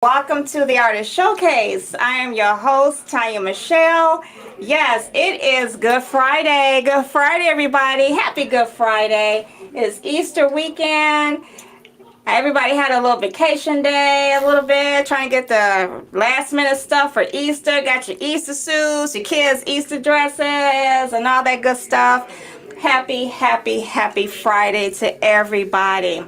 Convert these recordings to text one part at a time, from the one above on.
Welcome to the Artist Showcase. I am your host, Tanya Michelle. Yes, it is Good Friday. Good Friday, everybody. Happy Good Friday. It's Easter weekend. Everybody had a little vacation day, a little bit, trying to get the last minute stuff for Easter. Got your Easter suits, your kids' Easter dresses, and all that good stuff. Happy Friday to everybody.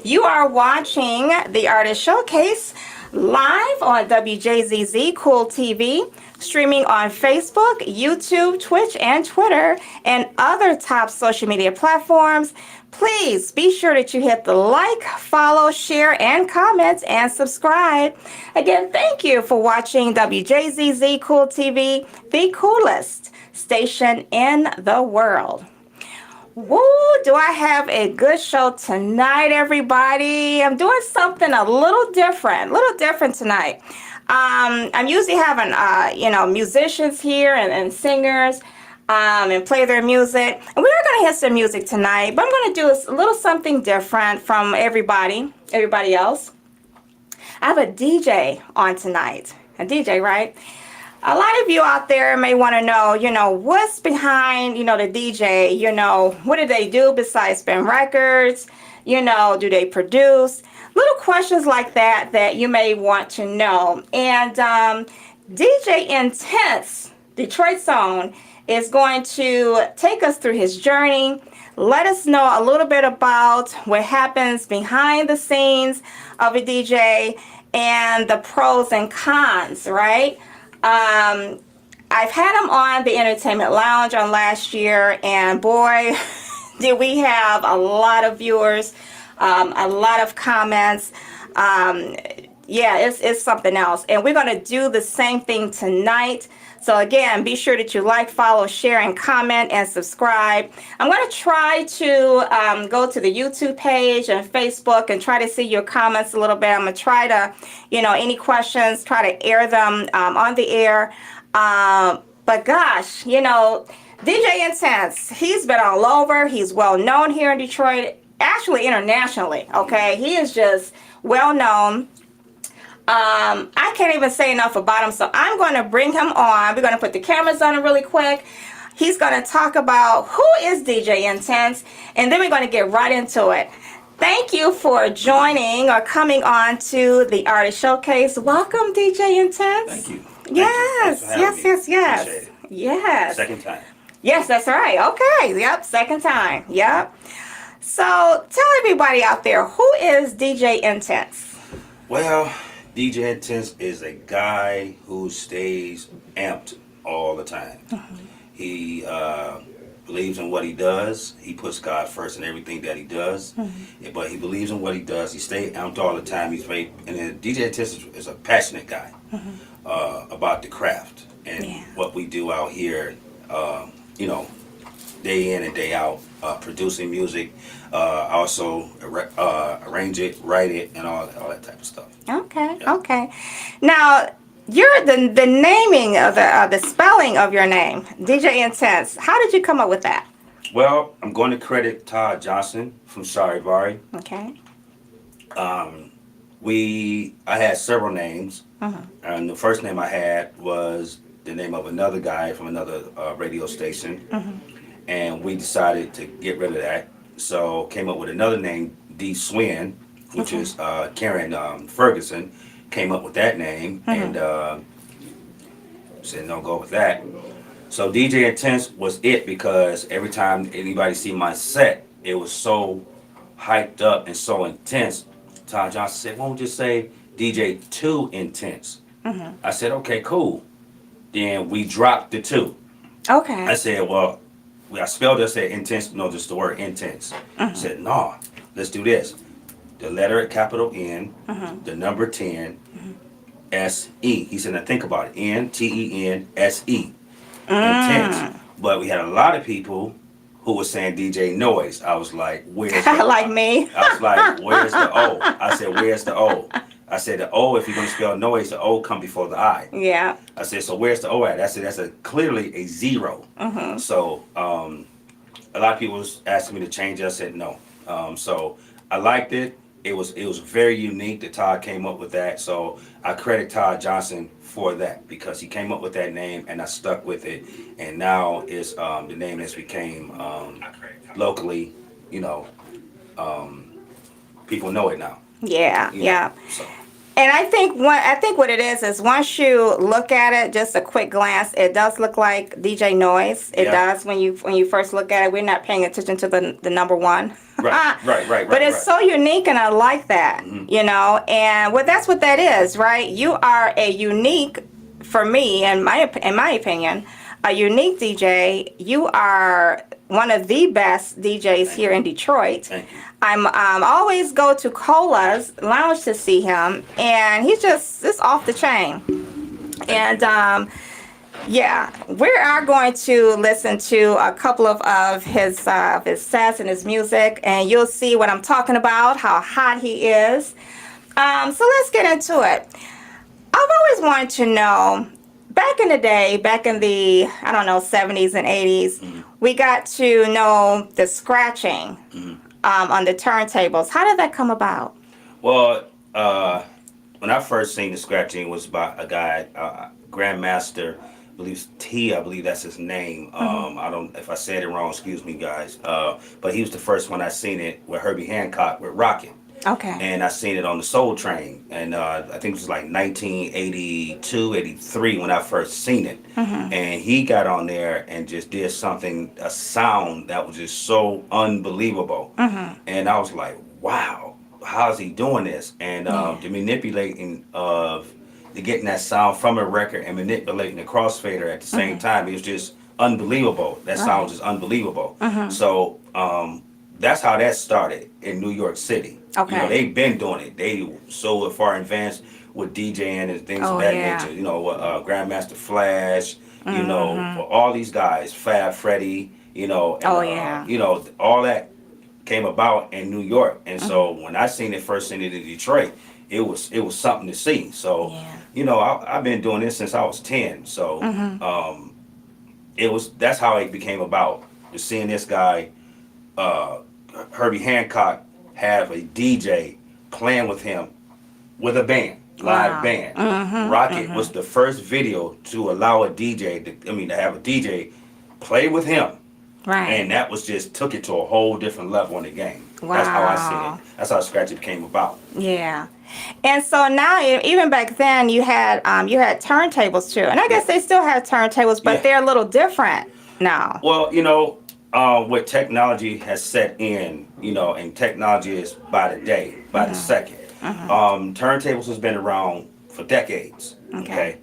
You are watching the Artist Showcase live on Wjzz Cool TV, streaming on Facebook, YouTube, Twitch, and Twitter, and other top social media platforms. Please be sure that you hit the like, follow, share, and comment, and subscribe. Again, thank you for watching Wjzz Cool TV, the coolest station in the world. Woo, do I have a good show tonight, everybody. I'm doing something a little different tonight. I'm usually having, musicians here and singers and play their music. And we are going to hit some music tonight, but I'm going to do a little something different from everybody else. I have a DJ on tonight. A DJ, right? A lot of you out there may want to know, what's behind, the DJ, what do they do besides spin records? Do they produce? Little questions like that you may want to know. And DJ Intense, Detroit Zone, is going to take us through his journey, let us know a little bit about what happens behind the scenes of a DJ and the pros and cons, right? I've had him on the Entertainment Lounge on last year, and boy, did we have a lot of viewers, a lot of comments. It's something else. And we're going to do the same thing tonight. So again, be sure that you like, follow, share, and comment, and subscribe. I'm going to try to go to the YouTube page and Facebook and try to see your comments a little bit. I'm going to try to, any questions, try to air them on the air. But gosh, DJ Intense, he's been all over. He's well known here in Detroit, actually internationally, okay? He is just well known. I can't even say enough about him, so I'm going to bring him on. We're going to put the cameras on him really quick. He's going to talk about who is DJ Intense, and then we're going to get right into it. Thank you for joining or coming on to the Artist Showcase. Welcome, DJ Intense. Thank you. Yes. Second time. Yes, that's right. Okay. Yep. Second time. Yep. So tell everybody out there, who is DJ Intense? Well, DJ Intense is a guy who stays amped all the time. Mm-hmm. He believes in what he does. He puts God first in everything that he does. Mm-hmm. But he believes in what he does. He stays amped all the time. He's very, and then DJ Intense is a passionate guy about the craft and what we do out here. Day in and day out, producing music. Also arrange it, write it, and all that type of stuff. Okay. Yeah. Okay. Now, you're the naming of the spelling of your name, DJ Intense. How did you come up with that? Well, I'm going to credit Todd Johnson from Charivari. Okay. I had several names, and the first name I had was the name of another guy from another radio station, and we decided to get rid of that. So came up with another name, D. Swin, which is Karen Ferguson, came up with that name, and said no, go with that. So DJ Intense was it because every time anybody see my set, it was so hyped up and so intense. Todd Johnson said, why don't you just say DJ 2 Intense? I said, okay, cool. Then we dropped the 2. Okay. I said, well, I spelled it, I said intense, no, just the word intense. I said, no, let's do this. The letter capital N, the number 10, S-E. He said, now think about it, N-T-E-N-S-E. Intense. But we had a lot of people who were saying DJ Noise. I was like, where's the like me. I was like, where's the O? I said, where's the O? I said, the O, if you're going to spell noise, the O come before the I. Yeah. I said, so where's the O at? I said, that's clearly a 0. So a lot of people was asking me to change it. I said, no. So I liked it. it was very unique that Todd came up with that. So I credit Todd Johnson for that because he came up with that name and I stuck with it. And now it's the name that's became locally, you know, people know it now. Yeah, You know, yeah. so And I think what it is once you look at it, just a quick glance, it does look like DJ Noise. It Yeah. does when you first look at it. We're not paying attention to the number one. right. But it's so unique, and I like that, Mhm. you know. And well, that's what that is, right? You are a unique, for me, in my opinion, a unique DJ. You are one of the best DJs here in Detroit. Thank you. I'm always go to Cola's Lounge to see him, and he's just off the chain. And yeah, we are going to listen to a couple of his sets and his music, and you'll see what I'm talking about, how hot he is. So let's get into it. I've always wanted to know, back in the day, back in the, I don't know, 70s and 80s, we got to know the scratching on the turntables. How did that come about? Well, when I first seen the scratching was by a guy, Grandmaster, I believe that's his name. I don't, if I said it wrong, excuse me, guys. But he was the first one I seen it with Herbie Hancock with Rockin'. Okay. And I seen it on the Soul Train, and I think it was like 1982, 83 when I first seen it. And he got on there and just did something, a sound that was just so unbelievable. And I was like, wow, how's he doing this? And the manipulating of the getting that sound from a record and manipulating the crossfader at the same time, it was just unbelievable. That sound was just unbelievable. So that's how that started in New York City. Okay. You know, they've been doing it. They so far advanced with DJing and things of that nature. You know, Grandmaster Flash. You know, all these guys, Fab Freddy. You know, and, you know, all that came about in New York. And so when I first seen it in Detroit, it was something to see. So you know, I've been doing this since I was 10. So that's how it became about. Just seeing this guy, Herbie Hancock, have a DJ playing with him with a band, live band. Rocket was the first video to allow a DJ to have a DJ play with him. Right. And that was just took it to a whole different level in the game. Wow. That's how I seen it. That's how Scratchy came about. Yeah. And so now, even back then, you had turntables too, and I guess they still have turntables, but they're a little different now. Well, you know, what technology has set in, you know, and technology is by the day, by the second. Turntables has been around for decades. Okay.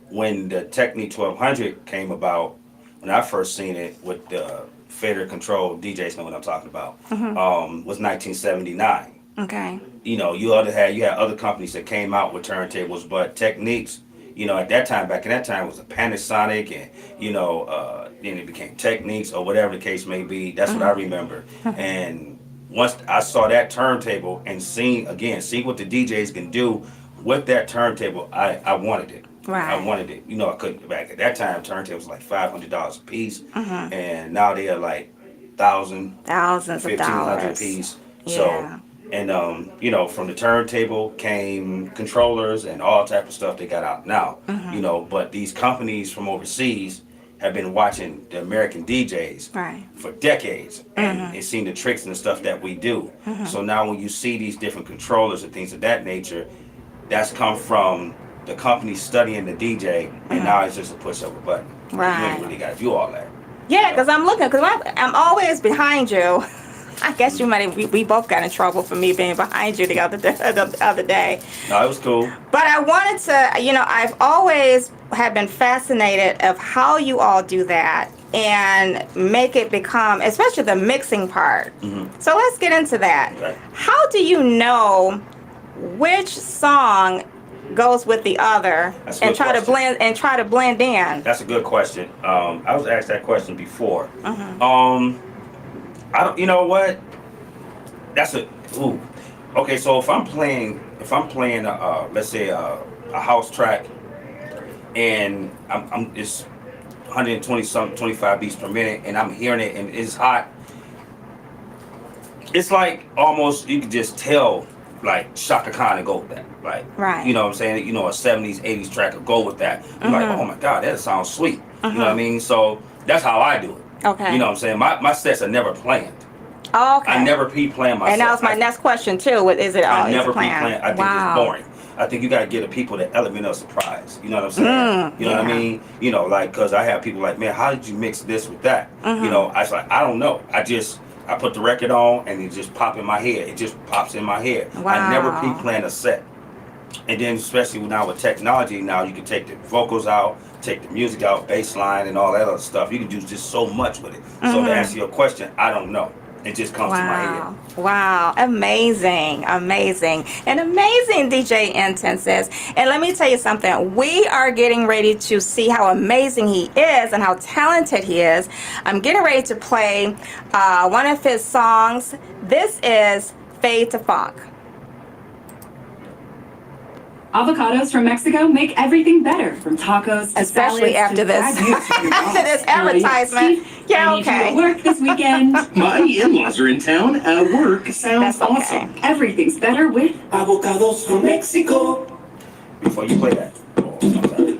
When the Technique 1200 came about, when I first seen it with the fader control, DJs know what I'm talking about, was 1979. Okay. You know, you had other companies that came out with turntables, but Techniques, you know, back in that time, was a Panasonic, and you know, then it became Techniques or whatever the case may be. That's what I remember. And once I saw that turntable and seen what the DJs can do with that turntable, I wanted it. Right. I wanted it. You know, I couldn't. Back at that time, turntables was like $500 a piece, and now they are like thousands of $1,000s $1,500 a piece. Yeah. So. And you know, from the turntable came controllers and all type of stuff they got out now. You know, but these companies from overseas have been watching the American DJs for decades, and they've seen the tricks and the stuff that we do. So now when you see these different controllers and things of that nature, that's come from the company studying the DJ, and now it's just a push of a button. Right. You ain't really got to do all that. Yeah, because I'm looking, because I'm always behind you. I guess we both got in trouble for me being behind you the other day. No, it was cool. But I wanted to, you know, I've always have been fascinated of how you all do that and make it become, especially the mixing part. So let's get into that. Okay. How do you know which song goes with the other and try to blend in? That's a good question. I was asked that question before. I don't. You know what? Okay, so if I'm playing, let's say a house track, and it's 120 something, 25 beats per minute, and I'm hearing it and it's hot. it's like almost you can just tell like Shaka Khan to go with that. Like, Right. you know what I'm saying? You know, a 70s, 80s track will go with that. You're like, oh my God, that sounds sweet. You know what I mean? So that's how I do it. Okay. You know what I'm saying? My sets are never planned. Oh, okay. I never pre-plan my And that sets. was my next question too. Is it all? I never is it planned? pre-plan. I think it's boring. I think you got to give the people the element of surprise. You know what I'm saying? You know what I mean? You know, like, because I have people like, man, how did you mix this with that? You know, I was like, I don't know. I put the record on and it just pop in my head. It just pops in my head. Wow. I never pre-plan a set. And then especially now with technology, now you can take the vocals out, take the music out, bass line and all that other stuff. You can do just so much with it. So to answer your question, I don't know. It just comes to my head. Wow. Amazing. Amazing. And amazing DJ Intenses. And let me tell you something. We are getting ready to see how amazing he is and how talented he is. I'm getting ready to play one of his songs. This is Fade to Funk. Avocados from Mexico make everything better, from tacos to especially salads after to this wagyu. after this advertisement. Yeah, I need you okay. to work this weekend. My in-laws are in town. Work sounds That's okay. awesome. Everything's better with Avocados from Mexico. Before you play that. Oh, I'm sorry.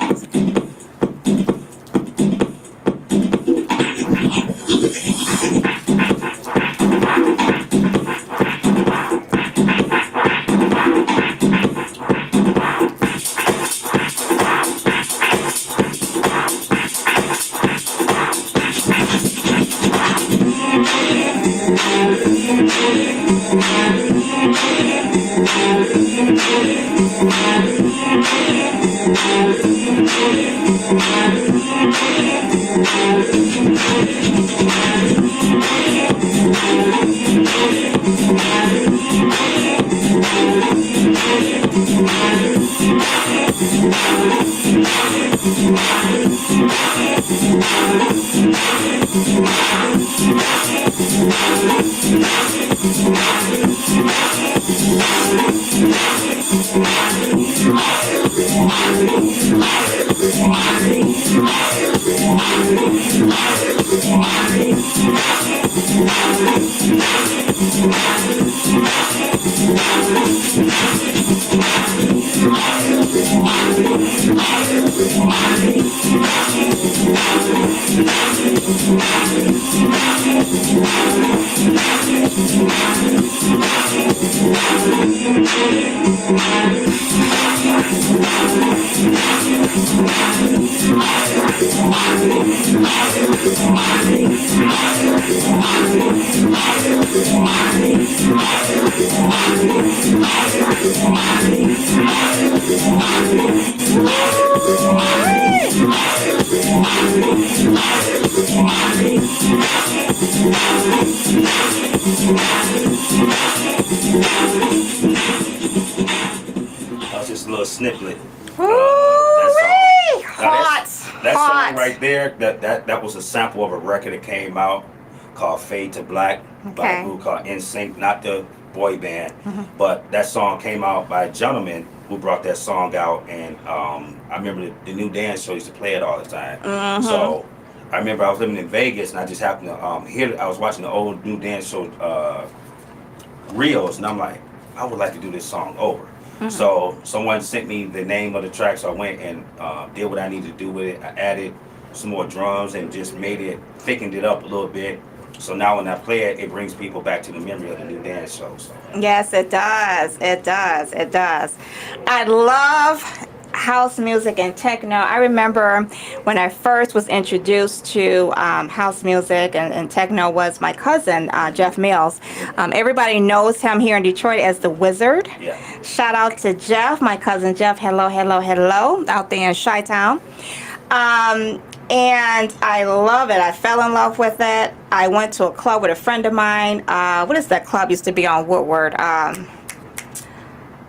That's just a little snippet. Hot. That Hot. song right there, that was a sample of a record that came out called Fade to Black by Okay. a group called NSYNC, not the boy band. But that song came out by a gentleman who brought that song out, and I remember the new dance show used to play it all the time. So I remember I was living in Vegas and I just happened to hear, I was watching the old new dance show reels, and I'm like, I would like to do this song over. So someone sent me the name of the track, so I went and did what I needed to do with it. I added some more drums and just made it, thickened it up a little bit. So now when I play it, it brings people back to the memory of the new dance show. So. Yes, it does. It does. It does. I love house music and techno. I remember when I first was introduced to house music and techno was my cousin, Jeff Mills. Everybody knows him here in Detroit as the Wizard. Yeah. Shout out to Jeff, my cousin Jeff. Hello, hello, hello, out there in Chi-Town. And I love it. I fell in love with it. I went to a club with a friend of mine. What is that club? Used to be on Woodward.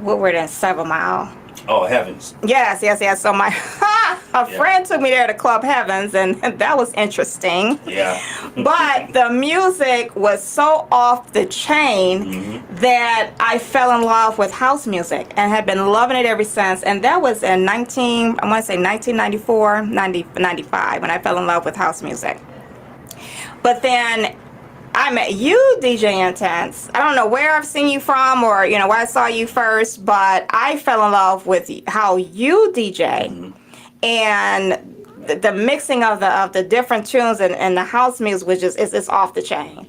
Woodward and 7 Mile. Oh, heavens. Yes. So my friend took me there to Club Heavens, and that was interesting. Yeah. But the music was so off the chain that I fell in love with house music and have been loving it ever since. And that was in 1994, 95 when I fell in love with house music. But then I met you, DJ Intense. I don't know where I've seen you from or, where I saw you first, but I fell in love with how you DJ and the mixing of the different tunes and the house music, which is off the chain.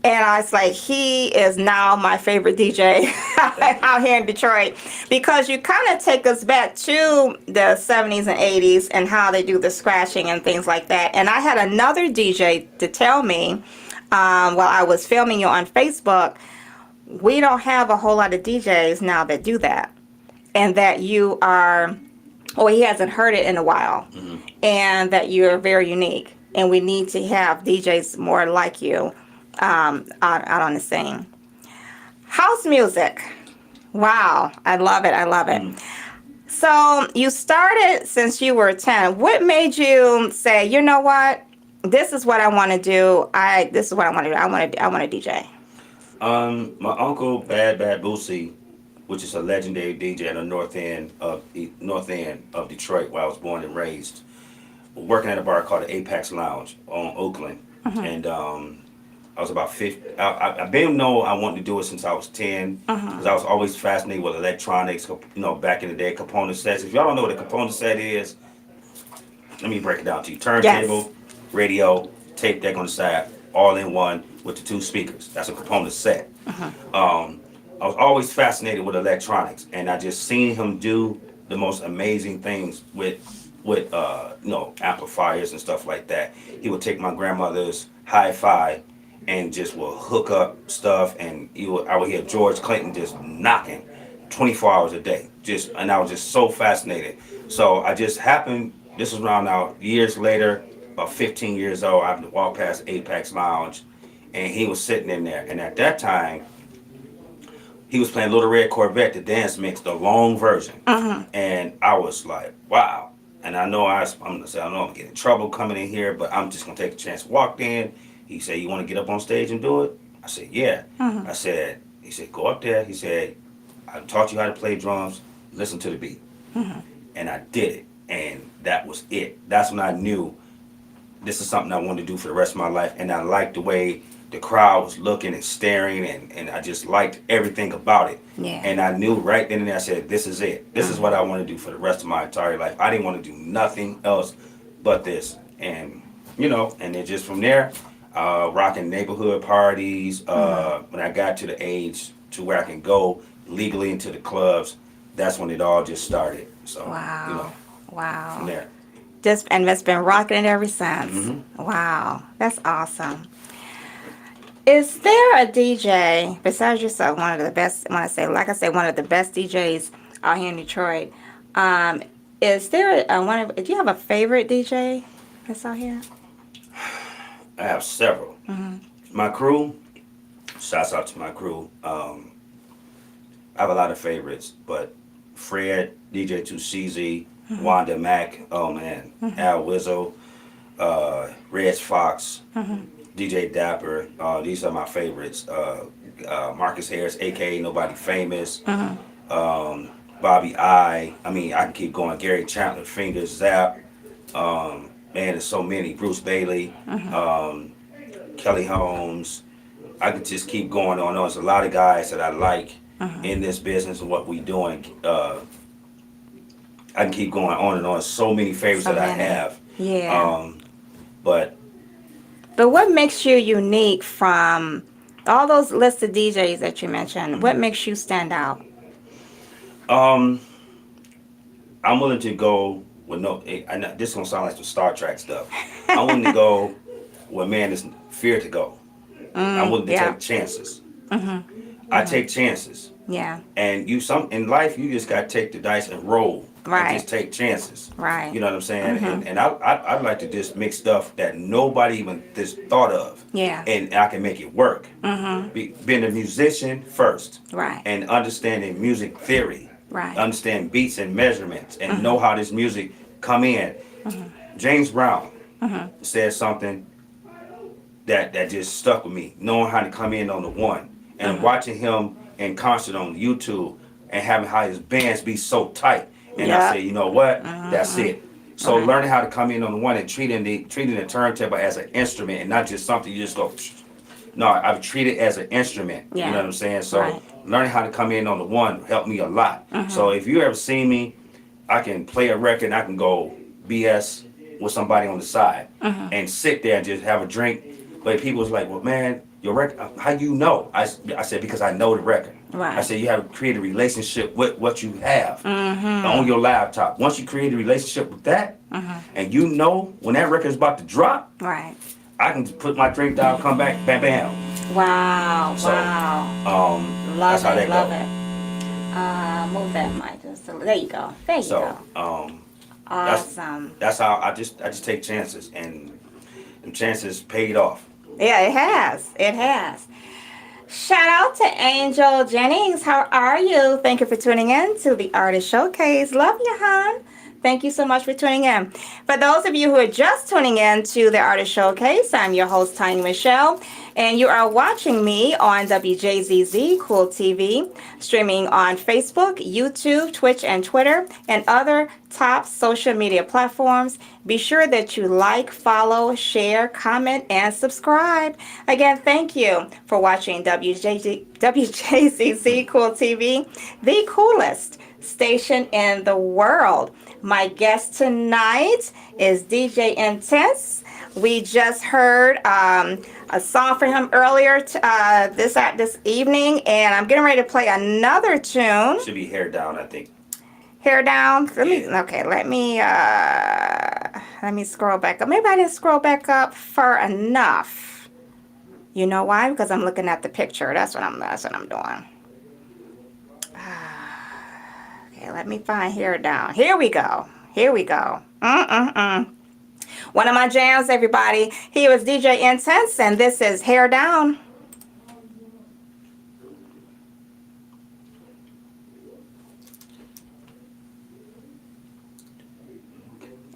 And I was like, he is now my favorite DJ out here in Detroit, because you kind of take us back to the 70s and 80s and how they do the scratching and things like that. And I had another DJ to tell me while I was filming you on Facebook, we don't have a whole lot of DJs now that do that. And that you are, he hasn't heard it in a while. And that you're very unique. And we need to have DJs more like you. Out on the scene. House music. Wow. I love it. So you started since you were 10. What made you say, you know what? This is what I want to do. This is what I want to do. I want to DJ. My uncle Bad Boosie, which is a legendary DJ in the north end of Detroit, where I was born and raised, working at a bar called the Apex Lounge on Oakland. And I was about 50. I've been known I wanted to do it since I was 10, because I was always fascinated with electronics. Back in the day, component sets. If y'all don't know what a component set is, let me break it down to you. Turntable, radio, tape deck on the side, all in one with the 2 speakers. That's a component set. I was always fascinated with electronics, and I just seen him do the most amazing things with amplifiers and stuff like that. He would take my grandmother's hi-fi and just will hook up stuff, and I would hear George Clinton just knocking 24 hours a day. And I was just so fascinated. So I just happened, this was around now years later, about 15 years old, I walked past Apex Lounge, and he was sitting in there. And at that time, he was playing Little Red Corvette, the dance mix, the long version. And I was like, wow. And I know I'm gonna get in trouble coming in here, but I'm just gonna take a chance. Walked in. He said, "You want to get up on stage and do it?" I said, "Yeah." He said, "Go up there." He said, "I taught you how to play drums. Listen to the beat." And I did it, and that was it. That's when I knew this is something I wanted to do for the rest of my life. And I liked the way the crowd was looking and staring, and I just liked everything about it. And I knew right then and there, I said, this is it. This is what I want to do for the rest of my entire life. I didn't want to do nothing else but this. And, and then just from there, rocking neighborhood parties. When I got to the age to where I can go legally into the clubs, that's when it all just started. So, wow. From there. And it's been rocking it ever since. Wow. That's awesome. Is there a DJ, besides yourself, one of the best, one of the best DJs out here in Detroit, is there do you have a favorite DJ that's out here? I have several. My crew, shouts out to my crew. I have a lot of favorites, but Fred, DJ 2CZ, Wanda Mack, oh man, Al Wizzo, Reg Fox, DJ Dapper, these are my favorites. Marcus Harris, aka Nobody Famous, Bobby I mean, I can keep going. Gary Chandler, Fingers, Zap, man, there's so many. Bruce Bailey, Kelly Holmes. I could just keep going on. There's a lot of guys that I like in this business and what we doing. I can keep going on and on. So many favorites that I have. Yeah. But what makes you unique from all those listed DJs that you mentioned? What makes you stand out? I'm willing to go with this is gonna sound like some Star Trek stuff. I'm willing to go where man is feared to go. I'm willing to take chances. I take chances. Yeah. And in life you just gotta take the dice and roll. Right. And just take chances. Right. You know what I'm saying? And I'd like to just make stuff that nobody even just thought of. Yeah. And I can make it work. Being a musician first. Right. And understanding music theory. Right. Understand beats and measurements and know how this music come in. James Brown said something that just stuck with me, knowing how to come in on the one. And watching him in concert on YouTube and having how his bands be so tight. And I say, you know what? That's it. So learning how to come in on the one and treating the turntable as an instrument and not just something you just go No, I've treated it as an instrument. Yeah. You know what I'm saying? So Right. learning how to come in on the one helped me a lot. So if you ever see me, I can play a record and I can go BS with somebody on the side and sit there and just have a drink. But people was like, well, man, your record, how you know? I said, because I know the record. Right. I said, you have to create a relationship with what you have on your laptop. Once you create a relationship with that, and you know when that record is about to drop, Right. I can just put my drink down, come back, bam, bam. Wow. So, Wow. Love that's how it. that Love go. it. Move that mic just a little. There you go. There you So, go. Awesome. that's how I just take chances, and the chances paid off. Yeah, it has. It has. Shout out to Angel Jennings. How are you? Thank you for tuning in to the Artist Showcase. Love you, hon. Thank you so much for tuning in. For those of you who are just tuning in to the Artist Showcase, I'm your host, Tanya Michelle, and you are watching me on Wjzz Cool TV, streaming on Facebook, YouTube, Twitch, and Twitter, and other top social media platforms. Be sure that you like, follow, share, comment, and subscribe. Again, thank you for watching WJZZ Cool TV, the coolest station in the world. My guest tonight is DJ Intense. We just heard a song from him earlier this evening, and I'm getting ready to play another tune. Should be hair down, I think. Hair down. Let me scroll back up. Maybe I didn't scroll back up far enough. You know why? Because I'm looking at the picture. That's what I'm doing. Okay, let me find Hair Down. Here we go. One of my jams, everybody. He was DJ Intense, and this is Hair Down.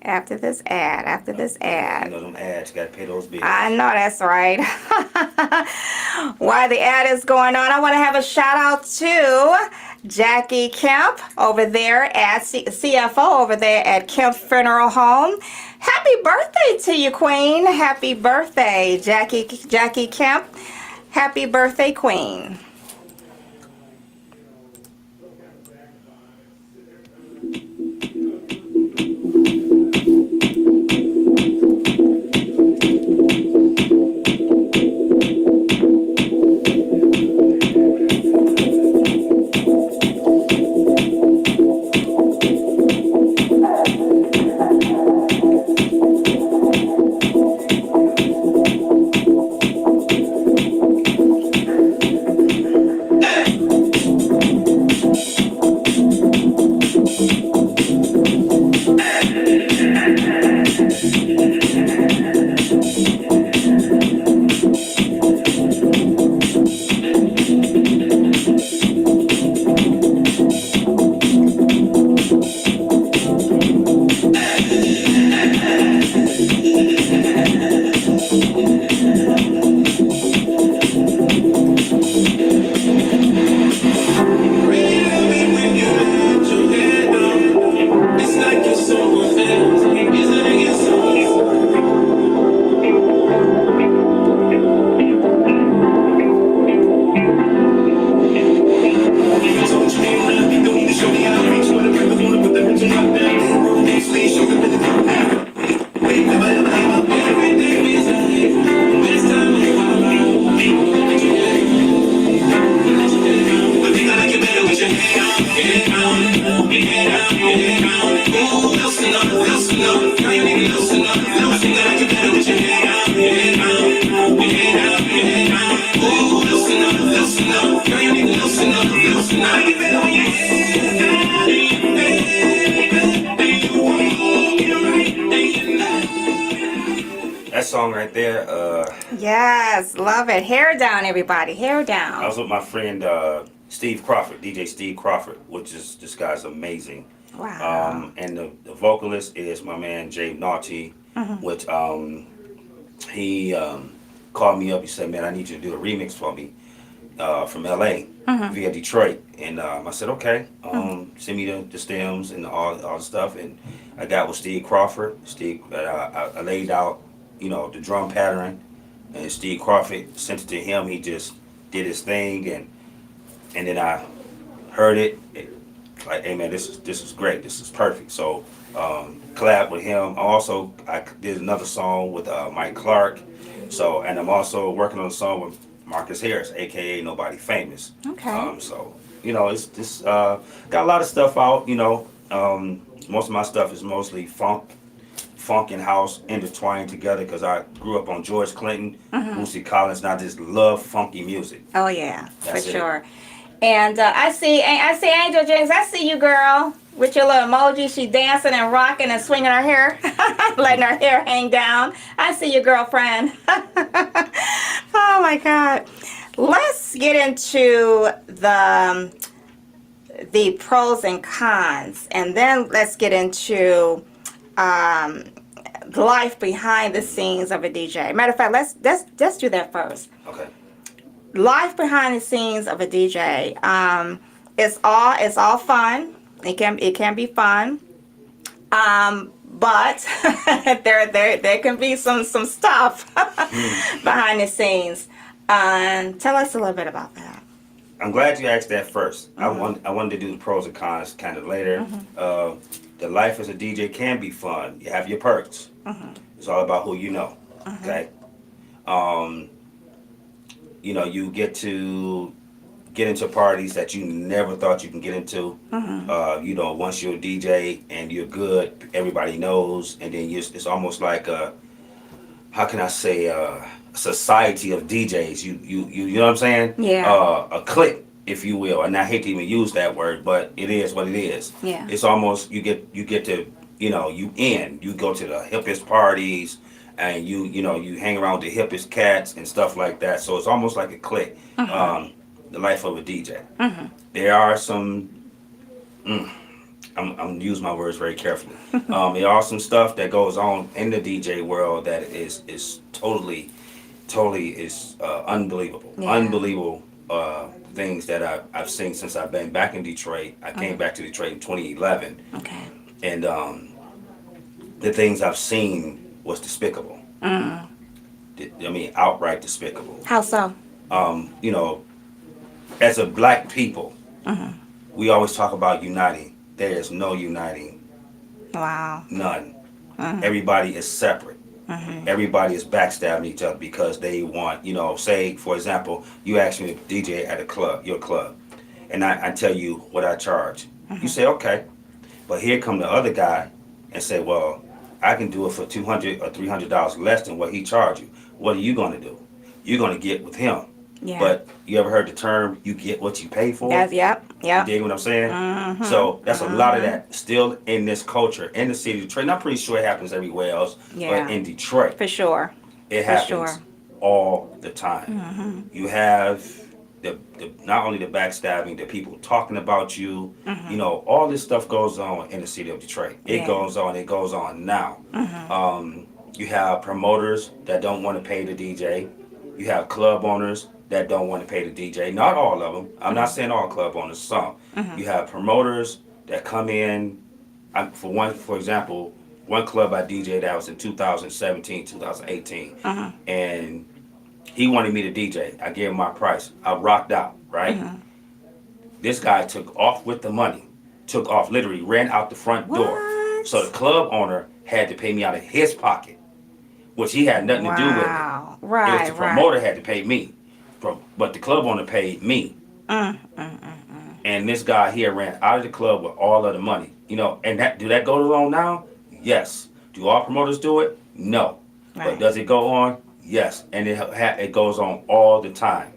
After this ad. You know them ads, gotta pay those bills. I know that's right. While the ad is going on, I want to have a shout out to Jackie Kemp over there at CFO over there at Kemp Funeral Home. Happy birthday to you, Queen. Happy birthday, Jackie Kemp. Happy birthday, Queen. That song right there, Yes, love it. Hair down, everybody. Hair I down. was with my friend Steve Crawford, DJ Steve Crawford, which is, this guy's amazing. Wow. And the vocalist is my man Jay Naughty, which he called me up. He said, "Man, I need you to do a remix for me from LA via Detroit." And I said, "Okay, send me the stems and all the stuff." And I got with Steve Crawford. I laid out, the drum pattern, and Steve Crawford sent it to him. He just did his thing, and then I heard it. Like, hey man, this is great. This is perfect. So collab with him. Also, I did another song with Mike Clark. So, and I'm also working on a song with Marcus Harris, aka Nobody Famous. Okay. So, it's this got a lot of stuff out. Most of my stuff is mostly funk and house intertwined together because I grew up on George Clinton, Bootsy Collins, and I just love funky music. Oh yeah, That's for it. sure. And I see Angel James. I see you, girl, with your little emoji. She dancing and rocking and swinging her hair, letting her hair hang down. I see you, girlfriend. Oh my God. Let's get into the pros and cons, and then let's get into life behind the scenes of a DJ. Matter of fact, let's do that first. Okay. Life behind the scenes of a DJ. It's all fun. It can be fun. But there can be some stuff behind the scenes. Tell us a little bit about that. I'm glad you asked that first. I wanted to do the pros and cons kind of later. The life as a DJ can be fun. You have your perks. It's all about who you know. Okay. You get to get into parties that you never thought you can get into. Once you're a DJ and you're good, everybody knows, and then it's almost like how can I say, a society of DJs. You know what I'm saying? Yeah. A clique, if you will. And I hate to even use that word, but it is what it is. Yeah. It's almost you get to you go to the hippest parties, and you hang around the hippest cats and stuff like that. So it's almost like a clique. The life of a DJ. There are some. I'm using my words very carefully. There are some stuff that goes on in the DJ world that is totally is unbelievable. Yeah. Unbelievable things that I've seen since I've been back in Detroit. I came back to Detroit in 2011. Okay. And the things I've seen was despicable. Outright despicable. How so? As a black people, we always talk about uniting. There is no uniting. Wow. None. Everybody is separate. Everybody is backstabbing each other because they want, say, for example, you ask me to DJ at your club, and I tell you what I charge. You say, okay. But here come the other guy and say, well, I can do it for $200 or $300 less than what he charged you. What are you going to do? You're going to get with him. Yeah. But you ever heard the term, you get what you pay for? Yep. You dig what I'm saying? So that's a lot of that still in this culture, in the city of Detroit. And I'm pretty sure it happens everywhere else, Yeah. but in Detroit, For sure. it For happens sure. all the time. You have the not only the backstabbing, the people talking about you, all this stuff goes on in the city of Detroit. It Yeah. goes on now. You have promoters that don't want to pay the DJ. You have club owners that don't want to pay the DJ. Not all of them. I'm not saying all club owners, some. You have promoters that come in. For example, one club I DJ'd that was in 2017, 2018. And he wanted me to DJ. I gave him my price. I rocked out, right? This guy took off with the money. Took off, literally ran out the front door. What? So the club owner had to pay me out of his pocket, which he had nothing to do with it. Wow. It Right. was the promoter had to pay me, but the club owner paid me. And this guy here ran out of the club with all of the money. And do that go on now? Yes. Do all promoters do it? No. Right. But does it go on? Yes. And it goes on all the time.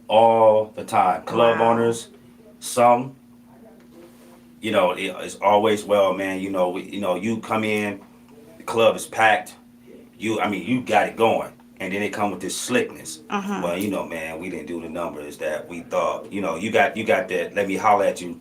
All the time. Club owners, some, it's always, well, man, you come in, the club is packed. You got it going. And then they come with this slickness. Well, man, we didn't do the numbers that we thought. You got that, let me holler at you,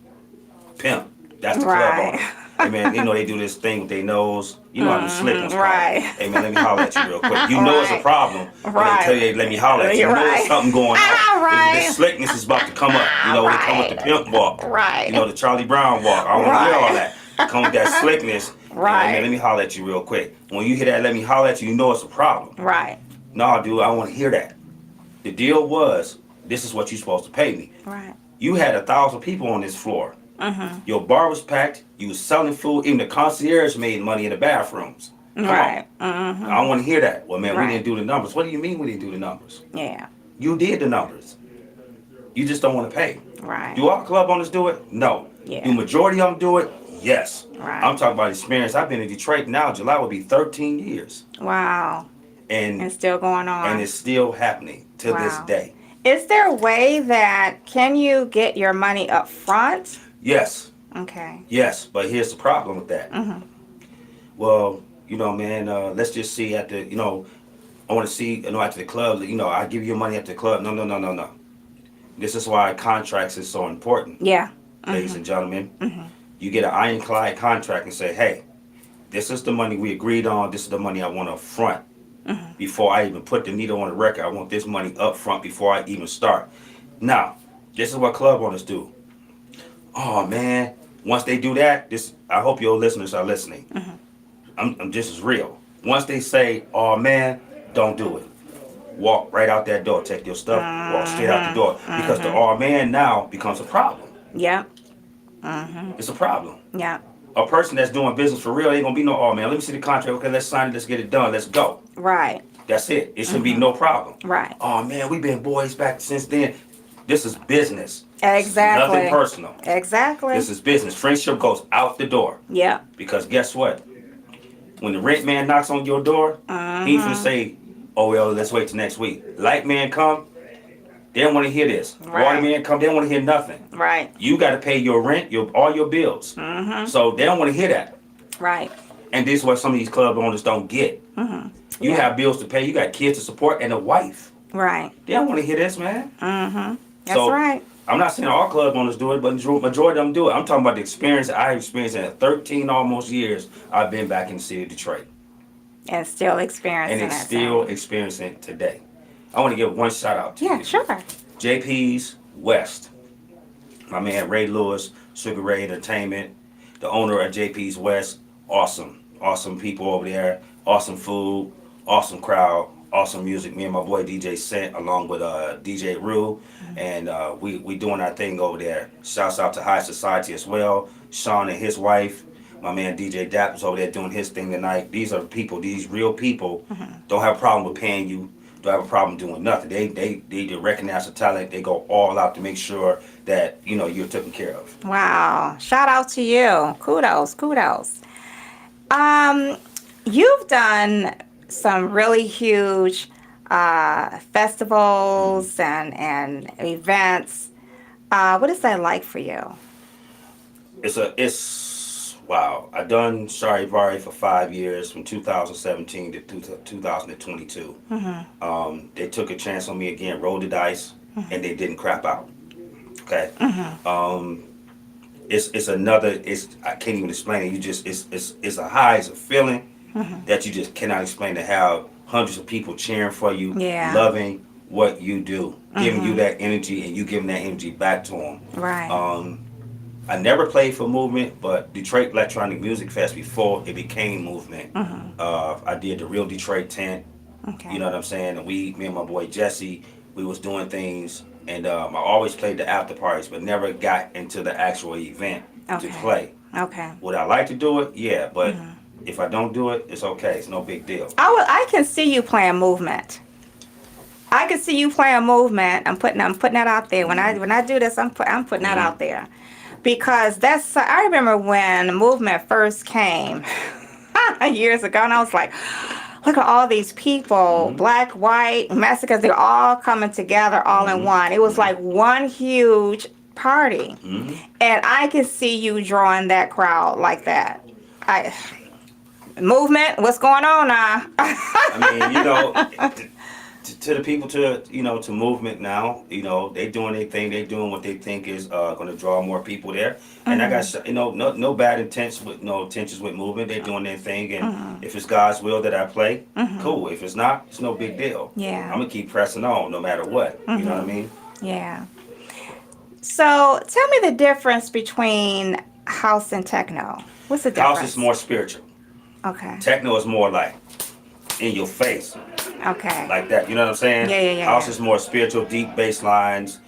pimp. That's the club owner. Hey, man, they do this thing with their nose. You know how the slick ones come. Right. Hey, man, let me holler at you real quick. It's a problem. But Right. they tell you, let me holler at you. You're There's right. something going on. Right. This slickness is about to come up. They come with the pimp walk. Right. The Charlie Brown walk. I don't want to hear all that. They come with that slickness. Right. Hey, man, let me holler at you real quick. When you hear that, let me holler at you, it's a problem. Right. No, dude, I don't want to hear that. The deal was, this is what you're supposed to pay me. Right. You had 1,000 people on this floor. Mm-hmm. Your bar was packed. You was selling food. Even the concierge made money in the bathrooms. Come Right. on. Mm-hmm. I don't want to hear that. Well, man, Right. we didn't do the numbers. What do you mean we didn't do the numbers? Yeah. You did the numbers. You just don't want to pay. Right. Do all club owners do it? No. Yeah. Do majority of them do it? Yes. Right. I'm talking about experience. I've been in Detroit now. July will be 13 years. Wow. And It's still going on. and it's still happening to this Wow. day. Is there a way that can you get your money up front? Yes. Okay. Yes. But here's the problem with that. Mm-hmm. Well, man, let's just see at the, I want to see, after the club, I give you money at the club. No. This is why contracts is so important, Yeah. ladies and gentlemen. Mm-hmm. You get an ironclad contract and say, hey, this is the money we agreed on. This is the money I want up front. Mm-hmm. Before I even put the needle on the record, I want this money up front before I even start. Now, this is what club owners do. Oh, man. Once they do that, I hope your listeners are listening. Mm-hmm. I'm just as real. Once they say, oh, man, don't do it. Walk right out that door. Take your stuff, walk straight out the door. Because the oh, man now becomes a problem. Yeah. Mm-hmm. It's a problem. Yeah. A person that's doing business for real ain't going to be no, oh, man, let me see the contract. Okay, let's sign it. Let's get it done. Let's go. Right. That's it. It should be no problem. Right. Oh, man, we've been boys back since then. This is business. Exactly. Nothing personal. Exactly. This is business. Friendship goes out the door. Yeah. Because guess what? When the rent man knocks on your door, he ain't finna say, oh, well, let's wait till next week. Light man come, they don't want to hear this. Right. Water man come, they don't want to hear nothing. Right. You got to pay your rent, all your bills. Mm-hmm. So they don't want to hear that. Right. And this is what some of these club owners don't get. Mm-hmm. You Yeah. have bills to pay, you got kids to support, and a wife. Right. They don't want to hear this, man. Mm-hmm. That's So, right. I'm not saying all club owners do it, but the majority of them do it. I'm talking about the experience that I've experienced in 13 almost years I've been back in the city of Detroit. And still experiencing And it's that still thing. experiencing it today. I want to give one shout out to Yeah, you. sure. JP's West. My man Ray Lewis, Sugar Ray Entertainment, the owner of JP's West. Awesome. Awesome people over there. Awesome food. Awesome crowd. Awesome music. Me and my boy DJ Scent along with DJ Rue. And we doing our thing over there. Shouts out to High Society as well. Sean and his wife. My man DJ Dap was over there doing his thing tonight. These are people, these real people, don't have a problem with paying you, don't have a problem doing nothing. They recognize the talent, they go all out to make sure that, you're taken care of. Wow. Shout out to you. Kudos. You've done some really huge festivals and events. What is that like for you? Wow. I done Charivari for 5 years, from 2017 to 2022. They took a chance on me again, rolled the dice, and they didn't crap out. Okay. I can't even explain it. It's a high, it's a feeling that you just cannot explain, to have hundreds of people cheering for you, Yeah. loving what you do, giving you that energy, and you giving that energy back to them. Right. I never played for Movement, but Detroit Electronic Music Fest, before it became Movement, I did the Real Detroit tent. Okay. You know what I'm saying? And me and my boy Jesse, we was doing things, and I always played the after parties, but never got into the actual event to play. Okay. Would I like to do it? Yeah, but if I don't do it, it's okay. It's no big deal. I can see you playing Movement. I can see you playing Movement. I'm putting that out there. When I do this, I'm putting that out there, because I remember when Movement first came years ago, and I was like, look at all these people, black, white, Mexicans, they're all coming together all in one. It was like one huge party. And I can see you drawing that crowd like that. Movement, what's going on now? I mean, to the people, to Movement now, they doing their thing, they doing what they think is going to draw more people there. And I got, no bad intentions with Movement. They're doing their thing, and if it's God's will that I play, cool. If it's not, it's no big deal. Yeah. I'm gonna keep pressing on no matter what. You know what I mean? Yeah. So tell me the difference between house and techno. What's the difference? House is more spiritual. Okay. Techno is more like in your face. Okay. like that. You know what I'm saying? Yeah. House is more spiritual, deep bass lines,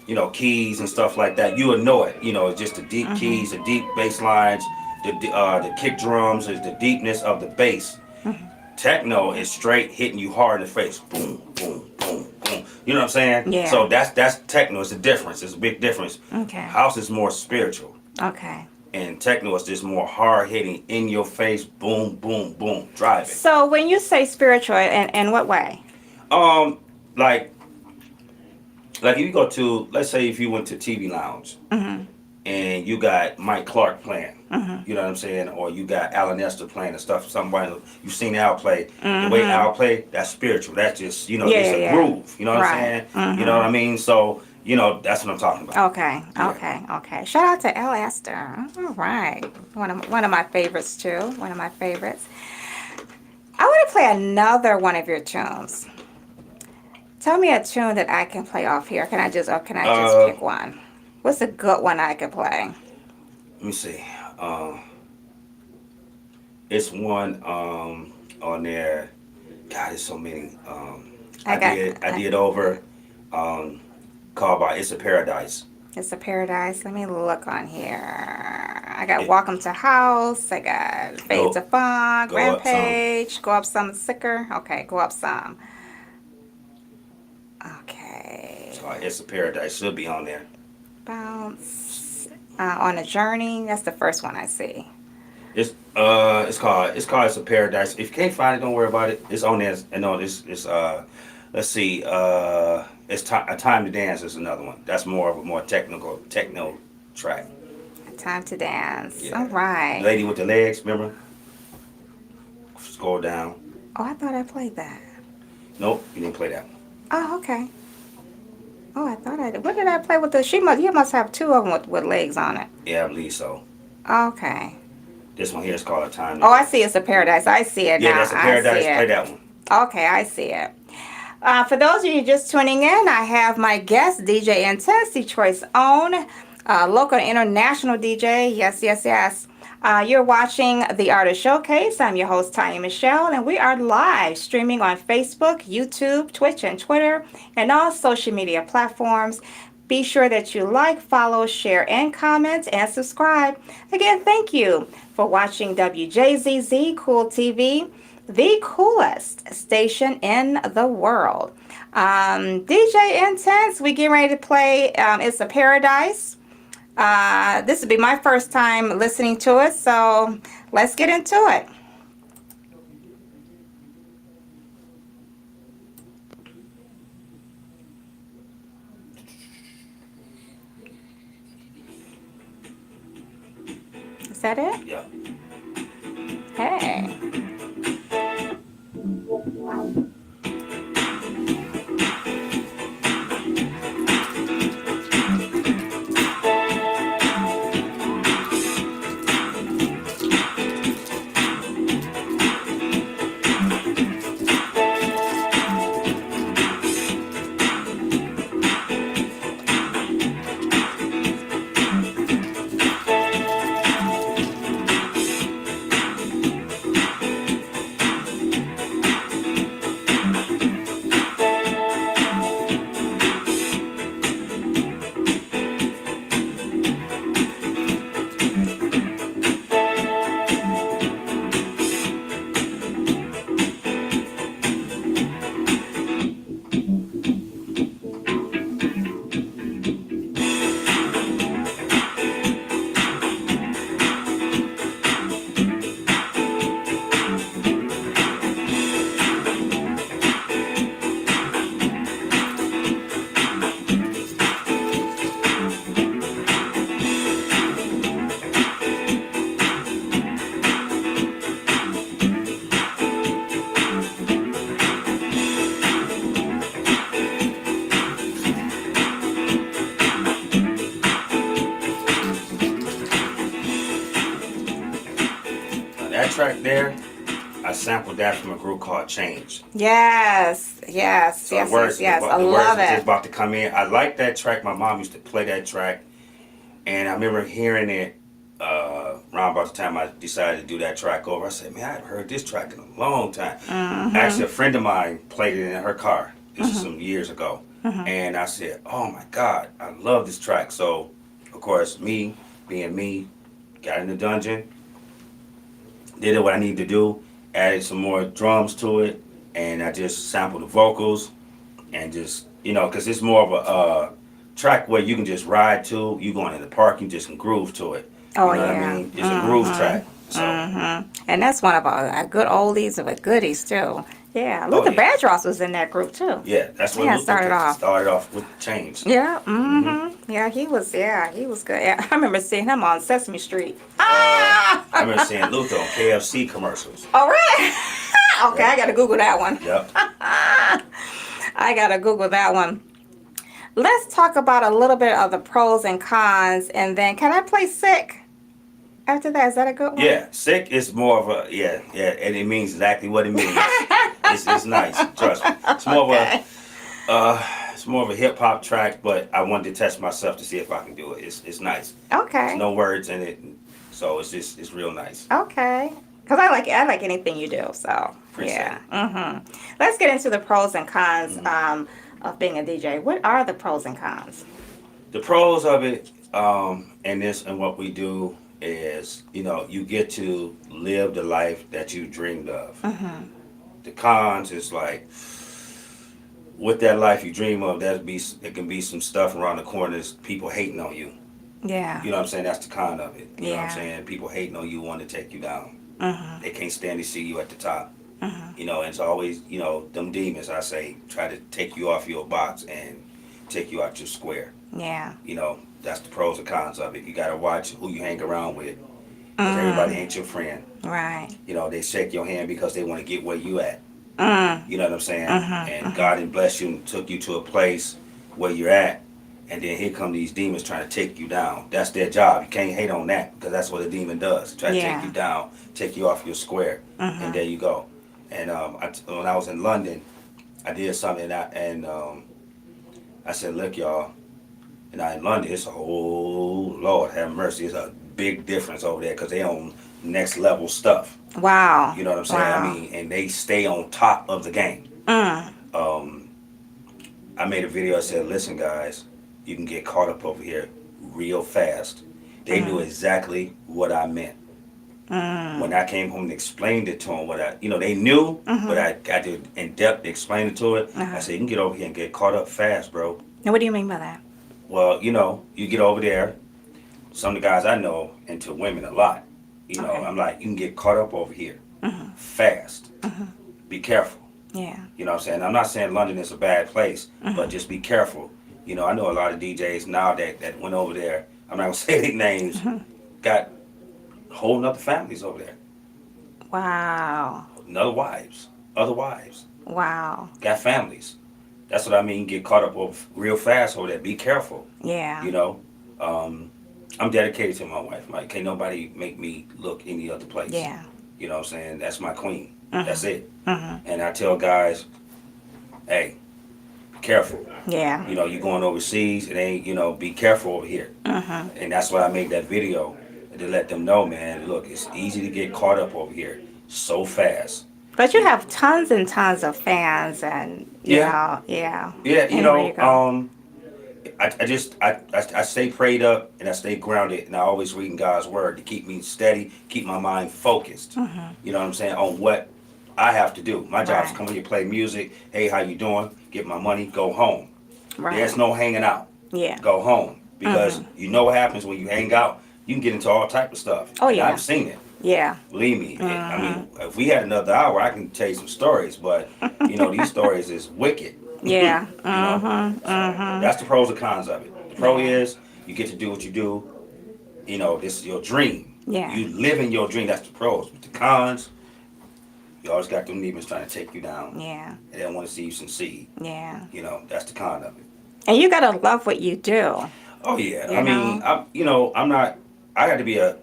you know, keys and stuff like that. You would know it. You know, just the deep keys, the deep bass lines, the kick drums, is the deepness of the bass. Techno is straight hitting you hard in the face. Boom, boom, boom, boom. You know what I'm saying? Yeah. So that's techno. It's a difference. It's a big difference. Okay. House is more spiritual. Okay. And techno is just more hard hitting, in your face, boom, boom, boom, driving. So when you say spiritual, in what way? Like if you go to, let's say if you went to TV Lounge and you got Mike Clark playing, you know what I'm saying, or you got Alan Nestor playing and stuff. Somebody you've seen Al play. The way Al play, that's spiritual. That's just it's a groove. You know what I'm saying? You know what I mean? So that's what I'm talking about. Okay. Okay. Shout out to L. Esther. All right, one of my favorites too. One of my favorites. I want to play another one of your tunes. Tell me a tune that I can play off here. Can I just pick one? What's a good one I can play? Let me see. It's one on there. God, there's so many. I did over called by It's a Paradise. It's a Paradise. Let me look on here. I got Welcome to House. I got Fade to Funk, Rampage. Go Up Some Sicker. Okay, Go Up Some. Okay. So It's a Paradise should be on there. Bounce. On a Journey. That's the first one I see. It's called It's a Paradise. If you can't find it, don't worry about it. It's on there. And no, it's let's see. It's A Time to Dance is another one. That's more of a more techno track. Time to Dance. Yeah. All right. Lady with the Legs, remember? Scroll down. Oh, I thought I played that. Nope, you didn't play that one. Oh, okay. Oh, I thought I did. What did I play with the? You must have two of them with legs on it. Yeah, I believe so. Okay. This one here is called A Time to Oh, I see. It's a Paradise. I see it now. Yeah, that's a Paradise. I see it. Play that one. Okay, I see it. For those of you just tuning in, I have my guest, DJ Intense, Detroit's own local and international DJ. Yes. You're watching The Artist Showcase. I'm your host, Tanya Michelle, and we are live streaming on Facebook, YouTube, Twitch, and Twitter, and all social media platforms. Be sure that you like, follow, share, and comment, and subscribe. Again, thank you for watching Wjzz Cool TV, the coolest station in the world. DJ Intense, we get ready to play It's a Paradise. This will be my first time listening to it, so let's get into it. Is that it? Yeah. Hey. That track there, I sampled that from a group called Change. Yes. So the words I is love just it. about to come in. I like that track. My mom used to play that track, and I remember hearing it around about the time I decided to do that track over, I said, man, I haven't heard this track in a long time. Actually, a friend of mine played it in her car. This is some years ago. And I said, oh my God, I love this track. So, of course, me, being me, got in the dungeon, did what I needed to do, added some more drums to it, and I just sampled the vocals, and just, because it's more of a track where you can just ride to. You going in the park, you just can groove to it. Oh, You know what yeah. I mean? It's a groove track. So, And that's one of our good oldies of a goodies too. Yeah, Luther yeah. Vandross was in that group too. yeah, that's what Yeah, Luther started off. started off with change. Yeah, yeah, he was good. Yeah, I remember seeing him on Sesame Street. I remember seeing Luther on KFC commercials. Oh, really? Okay, I gotta Google that one. Yep. I gotta Google that one. Let's talk about a little bit of the pros and cons, and then can I play Sick? After that, is that a good one? Yeah, sick is more of a and it means exactly what it means. It's nice, trust me. It's more of a hip hop track, but I wanted to test myself to see if I can do it. It's nice. Okay. There's no words in it, so it's real nice. Okay. Because I like anything you do, so Appreciate yeah. Let's get into the pros and cons of being a DJ. What are the pros and cons? The pros of it, and what we do is, you get to live the life that you dreamed of. The cons is like, with that life you dream of, it can be some stuff around the corners, people hating on you. Yeah. You know what I'm saying? That's the con of it. You know what I'm Yeah. saying? People hating on you, want to take you down. They can't stand to see you at the top. And it's always, them demons, I say, try to take you off your box and take you out your square. Yeah. That's the pros and cons of it. You got to watch who you hang around with. Because everybody ain't your friend. Right. They shake your hand because they want to get where you at. You know what I'm saying? And God didn't bless you and took you to a place where you're at. And then here come these demons trying to take you down. That's their job. You can't hate on that because that's what a demon does. Try to take you down, take you off your square. And there you go. And when I was in London, I did something and I said, look, y'all. And in London, it's Lord have mercy. It's a big difference over there because they on next level stuff. Wow. You know what I'm saying? Wow. I mean, and they stay on top of the game. I made a video. I said, listen, guys, you can get caught up over here real fast. They knew exactly what I meant. When I came home and explained it to them, they knew, but I got to in depth explain it to it. I said, you can get over here and get caught up fast, bro. Now, what do you mean by that? Well, you get over there. Some of the guys I know into women a lot. I'm like, you can get caught up over here fast. Be careful. Yeah. You know what I'm saying? I'm not saying London is a bad place, but just be careful. I know a lot of DJs now that went over there. I'm not going to say their names. Got holding up the families over there. Wow. Other wives. Wow. Got families. That's what I mean. Get caught up real fast over there. Be careful. Yeah. I'm dedicated to my wife. Like, can't nobody make me look any other place. Yeah. You know what I'm saying? That's my queen. That's it. And I tell guys, hey, be careful. Yeah. You're going overseas. It ain't, be careful over here. And that's why I made that video to let them know, man, look, it's easy to get caught up over here so fast. But you have tons and tons of fans, and yeah. Yeah, Anywhere you go. I stay prayed up and I stay grounded, and I always reading God's word to keep me steady, keep my mind focused. You know what I'm saying, on what I have to do. My job is come here, play music. Hey, how you doing? Get my money, go home. Right. There's no hanging out. Yeah. Go home, because you know what happens when you hang out. You can get into all type of stuff. Oh, yeah. And I've seen it. Yeah. Believe me. I mean, if we had another hour, I can tell you some stories, but these stories is wicked. Yeah. So that's the pros and cons of it. The pro is you get to do what you do. This is your dream. Yeah. You live in your dream. That's the pros. But the cons, you always got them demons trying to take you down. Yeah. They don't want to see you succeed. Yeah. That's the con of it. And you gotta love what you do. Oh yeah. You know? I'm not. I got to be a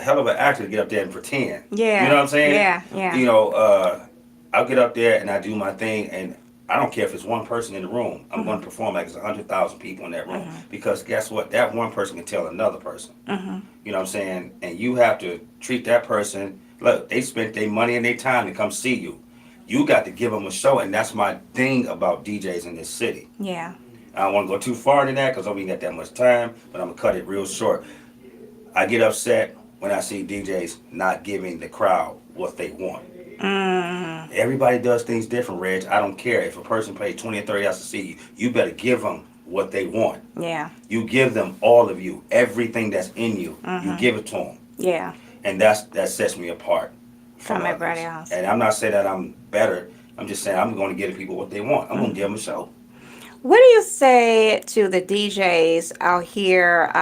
hell of an actor to get up there and pretend. Yeah. You know what I'm saying? Yeah. Yeah. I'll get up there and I do my thing, and I don't care if it's one person in the room. I'm going to perform like it's 100,000 people in that room. Because guess what? That one person can tell another person. You know what I'm saying? And you have to treat that person. Look, they spent their money and their time to come see you. You got to give them a show, and that's my thing about DJs in this city. Yeah. I don't want to go too far into that because I don't even got that much time, but I'm going to cut it real short. I get upset when I see DJs not giving the crowd what they want. Everybody does things different, Reg. I don't care. If a person paid 20 or 30 hours to see you, you better give them what they want. Yeah. You give them all of you, everything that's in you. You give it to them. Yeah. And that sets me apart From others. everybody else. And I'm not saying that I'm better. I'm just saying I'm going to give the people what they want. I'm going to give them a show. What do you say to the DJs out here?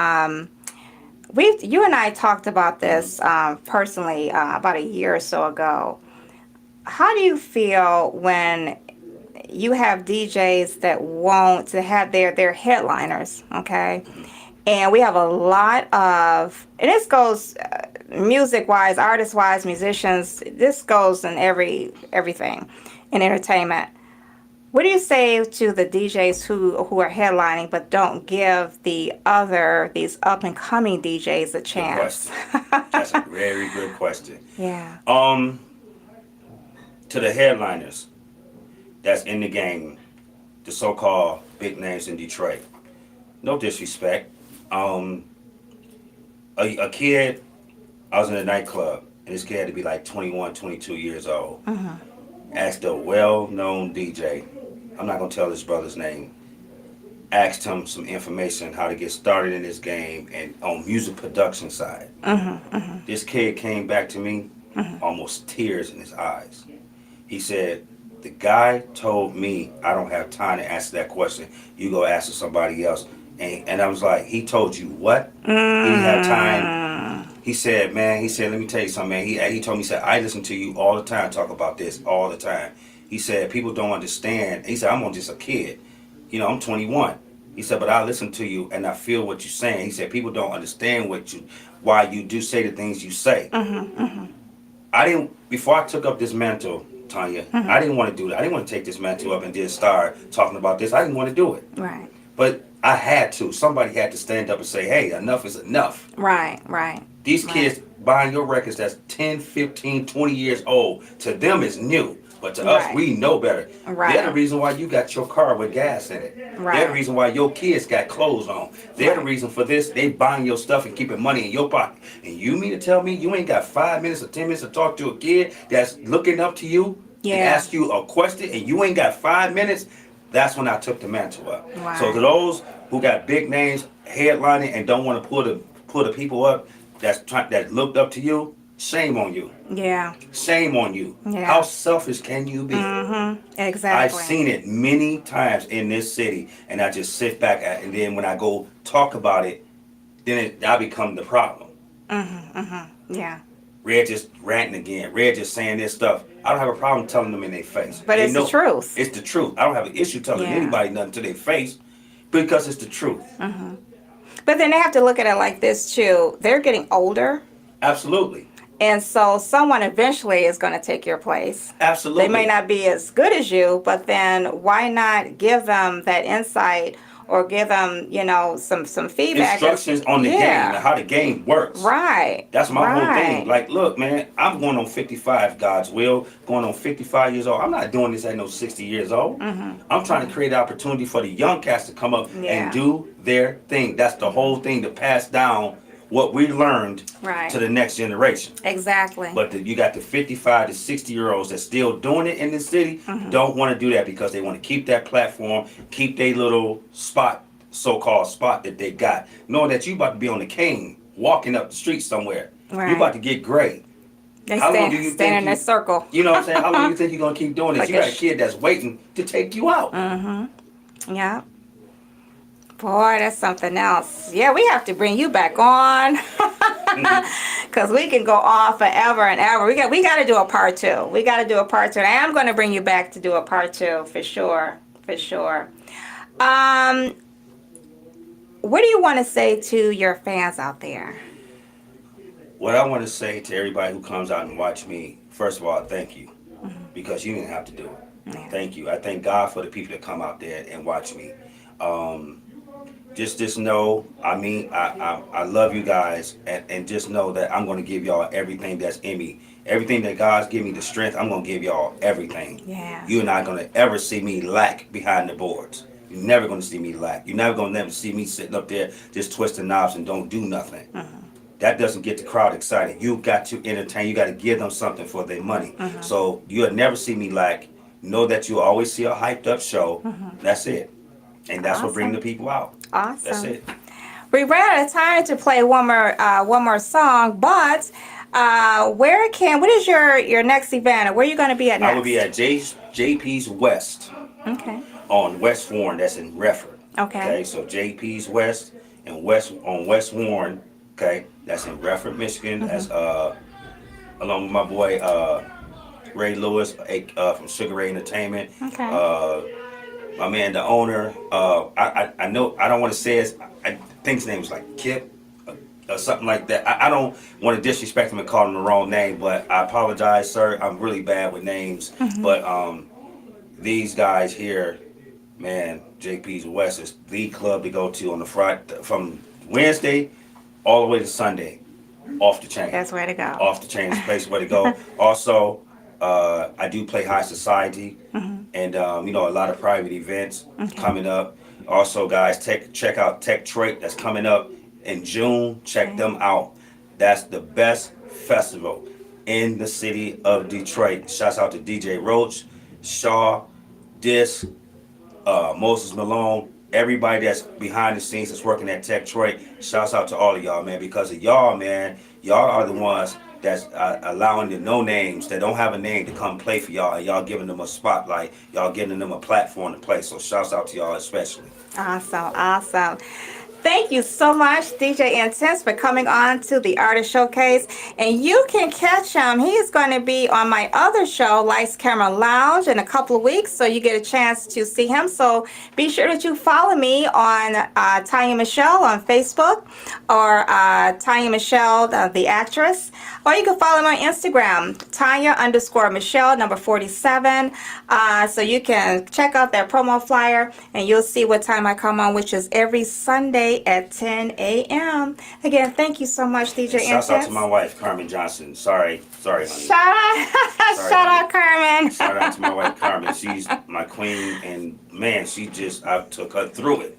You and I talked about this personally about a year or so ago. How do you feel when you have DJs that want to have their headliners, okay? And we have a lot of, and this goes music-wise, artist-wise, musicians, this goes in everything in entertainment. What do you say to the DJs who are headlining but don't give these up-and-coming DJs a chance? That's a very good question. Yeah. To the headliners that's in the game, the so-called big names in Detroit, no disrespect. A kid, I was in a nightclub, and this kid had to be like 21, 22 years old. Asked a well-known DJ, I'm not going to tell his brother's name, asked him some information how to get started in this game and on music production side. This kid came back to me, almost tears in his eyes. He said, the guy told me I don't have time to answer that question. You go ask somebody else. And I was like, he told you what? He didn't have time. He said, man, let me tell you something, man. He told me, he said, I listen to you all the time talk about this all the time. He said, people don't understand. He said, I'm just a kid. You know, I'm 21. He said, but I listen to you and I feel what you're saying. He said, people don't understand why you do say the things you say. Before I took up this mantle, Tanya, I didn't want to do that. I didn't want to take this mantle up and just start talking about this. I didn't want to do it. Right. But I had to. Somebody had to stand up and say, hey, enough is enough. Right. These kids buying your records that's 10, 15, 20 years old, to them is new. But to us, we know better. Right. They're the reason why you got your car with gas in it. Right. They're the reason why your kids got clothes on. They're the reason for this. They buying your stuff and keeping money in your pocket. And you mean to tell me you ain't got 5 minutes or 10 minutes to talk to a kid that's looking up to you and ask you a question and you ain't got 5 minutes? That's when I took the mantle up. Right. So to those who got big names headlining and don't want to pull the people up that looked up to you, shame on you. Yeah. Shame on you. Yeah. How selfish can you be? Exactly. I've seen it many times in this city, and I just sit back and then when I go talk about it, then I become the problem. Yeah. Red just ranting again. Red just saying this stuff. I don't have a problem telling them in their face. But it's the truth. It's the truth. I don't have an issue telling anybody nothing to their face because it's the truth. But then they have to look at it like this too. They're getting older. Absolutely. And so someone eventually is going to take your place. Absolutely. They may not be as good as you, but then why not give them that insight or give them, some feedback. Instructions on the game and how the game works. Right. That's my whole thing. Like, look, man, I'm going on 55, God's will, going on 55 years old. I'm not doing this at no 60 years old. I'm trying to create an opportunity for the young cats to come up and do their thing. That's the whole thing, to pass down what we learned to the next generation. Exactly. But you got the 55 to 60-year-olds that's still doing it in the city, don't want to do that because they want to keep that platform, keep their little spot, so-called spot that they got, knowing that you about to be on the cane, walking up the street somewhere. You about to get great. How long do you stand in that circle? You know what I'm saying? How long do you think you're going to keep doing this? Like you got a kid that's waiting to take you out. Yeah. Boy, that's something else. Yeah, we have to bring you back on because we can go on forever and ever. We got to do a part 2. We got to do a part 2. And I am going to bring you back to do a part 2 for sure. For sure. What do you want to say to your fans out there? What I want to say to everybody who comes out and watch me, first of all, thank you because you didn't have to do it. Yeah. Thank you. I thank God for the people that come out there and watch me. Just know, I mean, I love you guys, and just know that I'm going to give y'all everything that's in me. Everything that God's given me the strength, I'm going to give y'all everything. Yeah. You're not going to ever see me lack behind the boards. You're never going to see me lack. You're never going to never see me sitting up there just twisting knobs and don't do nothing. That doesn't get the crowd excited. You got to entertain. You got to give them something for their money. So you'll never see me lack. Know that you'll always see a hyped up show. That's it. And that's what brings the people out. Awesome. That's it. We ran out of time to play one more song, but what is your next event? Where are you going to be at next? I will be at JP's West Okay. on West Warren. That's in Redford. Okay. So JP's West and West Warren. Okay, that's in Redford, Michigan. That's along with my boy Ray Lewis from Sugar Ray Entertainment. Okay. My man, the owner. I know I don't want to say it. I think his name was like Kip or something like that. I don't want to disrespect him and call him the wrong name, but I apologize, sir. I'm really bad with names. But these guys here, man, JP's West is the club to go to on the Friday from Wednesday all the way to Sunday. Off the chain. That's where to go. Off the chain is the place where to go. Also, I do play high society, and a lot of private events coming up. Also, guys, check out Tech Detroit. That's coming up in June. Check them out. That's the best festival in the city of Detroit. Shouts out to DJ Roach, Shaw, Disc, Moses Malone, everybody that's behind the scenes that's working at Tech Detroit. Shouts out to all of y'all, man, because of y'all, man. Y'all are the ones that's allowing the no names that don't have a name to come play for y'all, and y'all giving them a spotlight. Y'all giving them a platform to play. So shouts out to y'all especially. Awesome. Thank you so much, DJ Intense, for coming on to the Artist Showcase. And you can catch him. He is going to be on my other show, Lights Camera Lounge, in a couple of weeks. So you get a chance to see him. So be sure that you follow me on Tanya Michelle on Facebook, or Tanya Michelle, the actress. Or you can follow me on Instagram, Tanya_Michelle, number 47. So you can check out that promo flyer, and you'll see what time I come on, which is every Sunday at 10 a.m. Again, thank you so much, DJ Intense. Shouts out to my wife, Carmen Johnson. Sorry, honey. Shout out, Carmen. Shout out to my wife, Carmen. She's my queen, and man, I took her through it.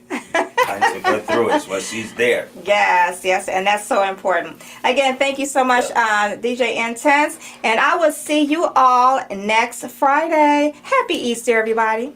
So she's there. Yes, and that's so important. Again, thank you so much, DJ Intense, and I will see you all next Friday. Happy Easter, everybody.